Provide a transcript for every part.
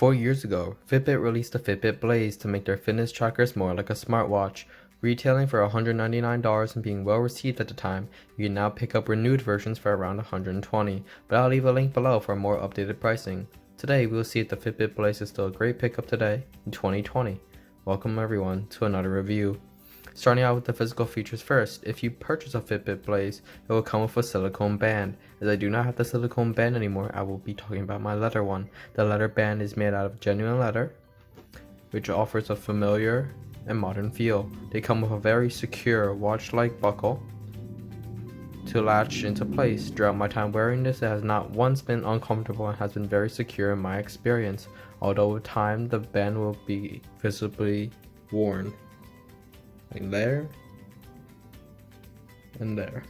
4 years ago, Fitbit released the Fitbit Blaze to make their fitness trackers more like a smartwatch. Retailing for $199 and being well received at the time, you can now pick up renewed versions for around $120, but I'll leave a link below for more updated pricing. Today, we'll see if the Fitbit Blaze is still a great pickup today in 2020. Welcome everyone to another review. Starting out with the physical features first, if you purchase a Fitbit Blaze, it will come with a silicone band. As I do not have the silicone band anymore, I will be talking about my leather one. The leather band is made out of genuine leather, which offers a familiar and modern feel. They come with a very secure watch-like buckle to latch into place. Throughout my time wearing this, it has not once been uncomfortable and has been very secure in my experience, although with time the band will be visibly worn. Like there and there.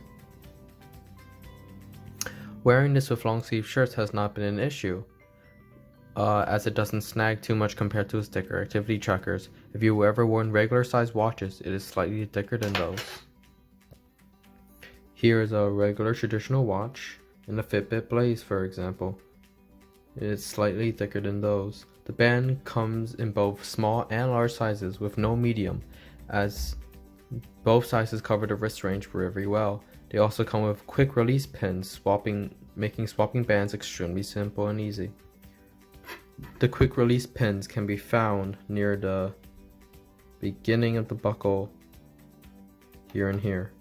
Wearing this with long sleeve shirts has not been an issue, as it doesn't snag too much compared to its thicker activity trackers. If you've ever worn regular size watches, it is slightly thicker than those. Here is a regular traditional watch in the Fitbit Blaze, for example. It is slightly thicker than those. The band comes in both small and large sizes with no medium, as both sizes cover the wrist range very well. They also come with quick release pins, making swapping bands extremely simple and easy. The quick release pins can be found near the beginning of the buckle, here and here.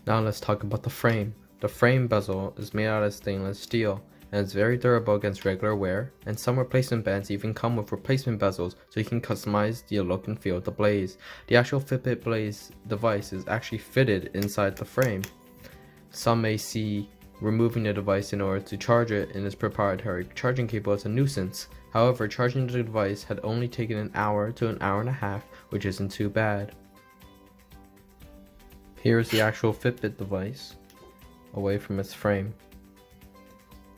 Now let's talk about the frame. The frame bezel is made out of stainless steel and is very durable against regular wear, and some replacement bands even come with replacement bezels so you can customize the look and feel of the Blaze. The actual Fitbit Blaze device is actually fitted inside the frame. Some may see removing the device in order to charge it in its proprietary charging cable as a nuisance. However, charging the device had only taken an hour to an hour and a half, which isn't too bad. Here's the actual Fitbit device away from its frame.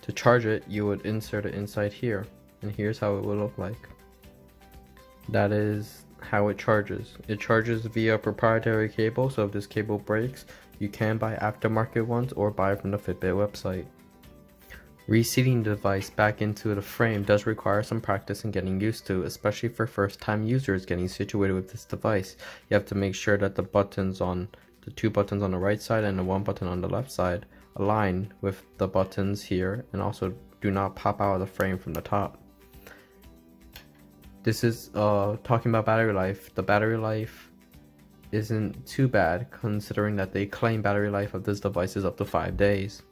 To charge it, you would insert it inside here, and here's how it will look like. That is how it charges. It charges via a proprietary cable, so if this cable breaks, you can buy aftermarket ones or buy from the Fitbit website. Reseating the device back into the frame does require some practice and getting used to, especially for first-time users getting situated with this device. You have to make sure that the two buttons on the right side and the one button on the left side align with the buttons here, and also do not pop out of the frame from the top. This is talking about battery life. The battery life isn't too bad, considering that they claim battery life of this device is up to 5 days.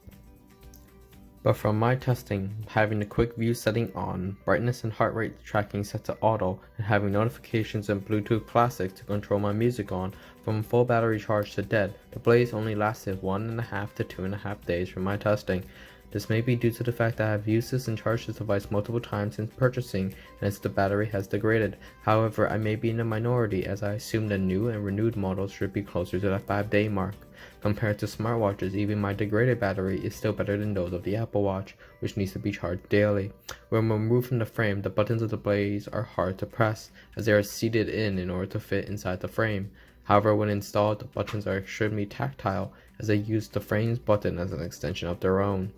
But from my testing, having the quick view setting on, brightness and heart rate tracking set to auto, and having notifications and Bluetooth Classic to control my music on, from full battery charge to dead, the Blaze only lasted 1.5 to 2.5 days from my testing. This may be due to the fact that I have used this and charged this device multiple times since purchasing, and as the battery has degraded. However, I may be in the minority, as I assume the new and renewed models should be closer to the 5-day mark. Compared to smartwatches, even my degraded battery is still better than those of the Apple Watch, which needs to be charged daily. When removed from the frame, the buttons of the Blaze are hard to press, as they are seated in order to fit inside the frame. However, when installed, the buttons are extremely tactile, as they use the frame's button as an extension of their own.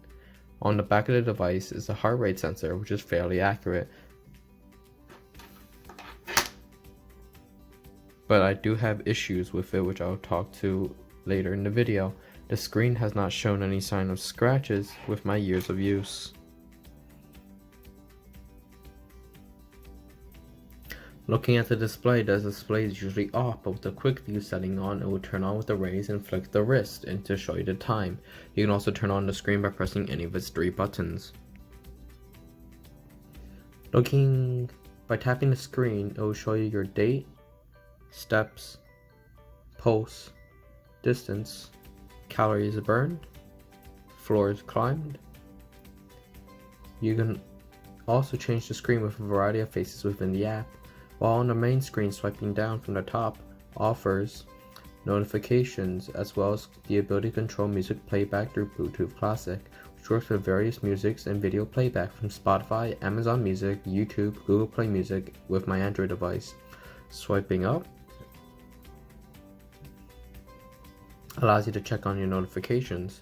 On the back of the device is a heart rate sensor, which is fairly accurate. But I do have issues with it, which I'll talk to later in the video. The screen has not shown any sign of scratches with my years of use. Looking at the display, the display is usually off, but with the quick view setting on, it will turn on with the raise and flick the wrist and to show you the time. You can also turn on the screen by pressing any of its 3 buttons. By tapping the screen, it will show you your date, steps, pulse, distance, calories burned, floors climbed. You can also change the screen with a variety of faces within the app. While on the main screen, swiping down from the top offers notifications, as well as the ability to control music playback through Bluetooth Classic, which works with various musics and video playback from Spotify, Amazon Music, YouTube, Google Play Music with my Android device. Swiping up allows you to check on your notifications.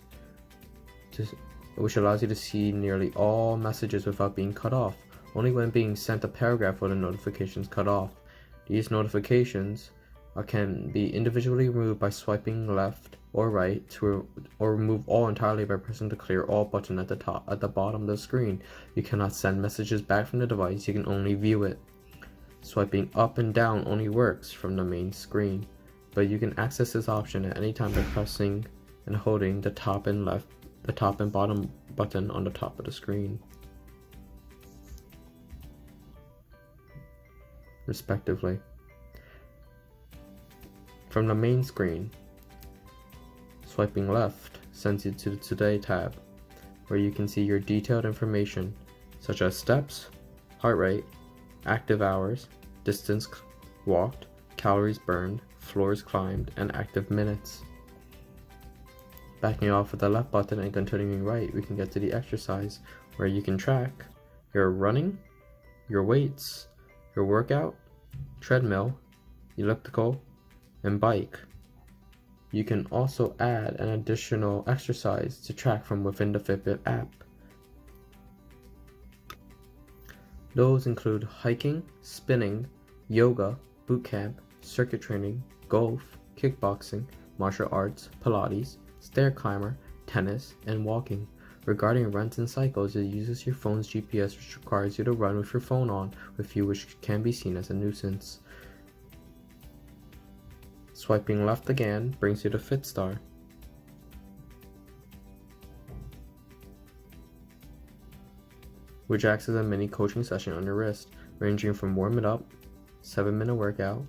which allows you to see nearly all messages without being cut off. Only when being sent a paragraph will the notifications cut off. These notifications can be individually removed by swiping left or right or remove all entirely by pressing the clear all button at the bottom of the screen. You cannot send messages back from the device, you can only view it. Swiping up and down only works from the main screen, but you can access this option at any time by pressing and holding the top and bottom button on the top of the screen, respectively. From the main screen, swiping left sends you to the Today tab, where you can see your detailed information such as steps, heart rate, active hours, distance walked, calories burned, floors climbed, and active minutes. Backing off with the left button and continuing right, we can get to the exercise, where you can track your running, your weights, your workout, treadmill, elliptical, and bike. You can also add an additional exercise to track from within the Fitbit app. Those include hiking, spinning, yoga, boot camp, circuit training, golf, kickboxing, martial arts, Pilates, stair climber, tennis, and walking. Regarding runs and cycles, it uses your phone's GPS, which requires you to run with your phone on with you, which can be seen as a nuisance. Swiping left again brings you to FitStar. Which acts as a mini coaching session on your wrist, ranging from warm it up, 7-minute workout,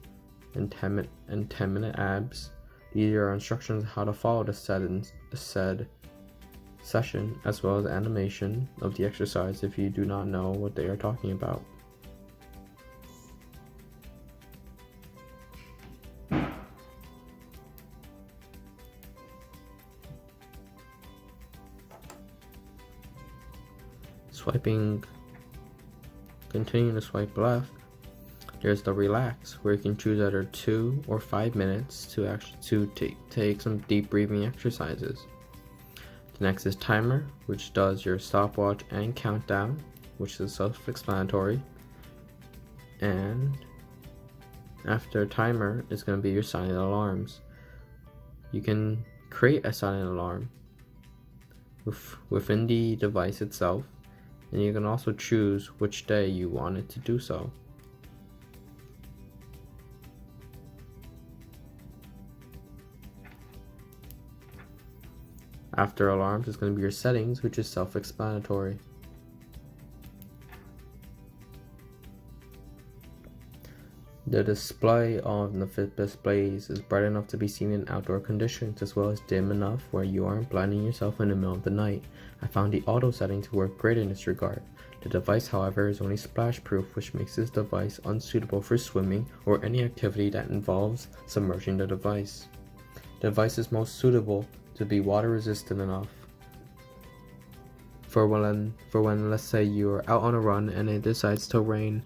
and 10-minute abs. These are instructions on how to follow the said session, as well as animation of the exercise if you do not know what they are talking about. Continuing to swipe left, there's the relax, where you can choose either 2 or 5 minutes to take some deep breathing exercises. The next is timer, which does your stopwatch and countdown, which is self-explanatory. And after timer is going to be your silent alarms. You can create a silent alarm within the device itself, and you can also choose which day you want it to do so. After alarms is going to be your settings, which is self-explanatory. The display on the Fitbit Blaze is bright enough to be seen in outdoor conditions, as well as dim enough where you aren't blinding yourself in the middle of the night. I found the auto setting to work great in this regard. The device, however, is only splash proof, which makes this device unsuitable for swimming or any activity that involves submerging the device. The device is most suitable to be water resistant enough for when let's say you're out on a run and it decides to rain.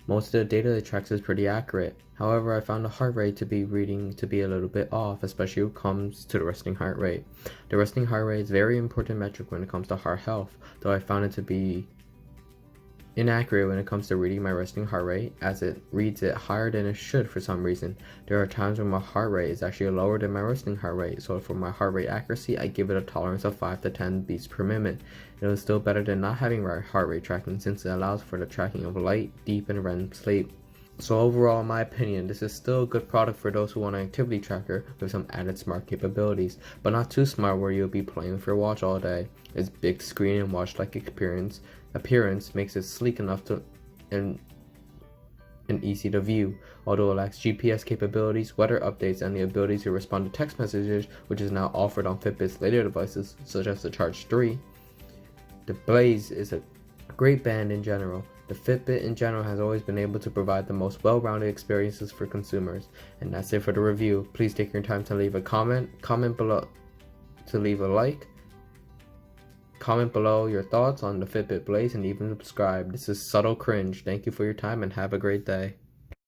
Most of the data it tracks is pretty accurate. However, I found the heart rate to be a little bit off, especially when it comes to the resting heart rate. The resting heart rate is a very important metric when it comes to heart health, though I found it to be inaccurate when it comes to reading my resting heart rate, as it reads it higher than it should for some reason. There are times when my heart rate is actually lower than my resting heart rate, so for my heart rate accuracy, I give it a tolerance of 5 to 10 beats per minute. It is still better than not having heart rate tracking, since it allows for the tracking of light, deep, and REM sleep. So overall, in my opinion, this is still a good product for those who want an activity tracker with some added smart capabilities, but not too smart where you'll be playing with your watch all day. Its big screen and watch-like appearance makes it sleek enough and easy to view, although it lacks GPS capabilities, weather updates, and the ability to respond to text messages, which is now offered on Fitbit's later devices, such as the Charge 3. The Blaze is a great band in general. The Fitbit in general has always been able to provide the most well-rounded experiences for consumers. And that's it for the review. Please take your time to leave a comment below, to leave a like, comment below your thoughts on the Fitbit Blaze, and even subscribe. This is Subtle Cringe. Thank you for your time and have a great day.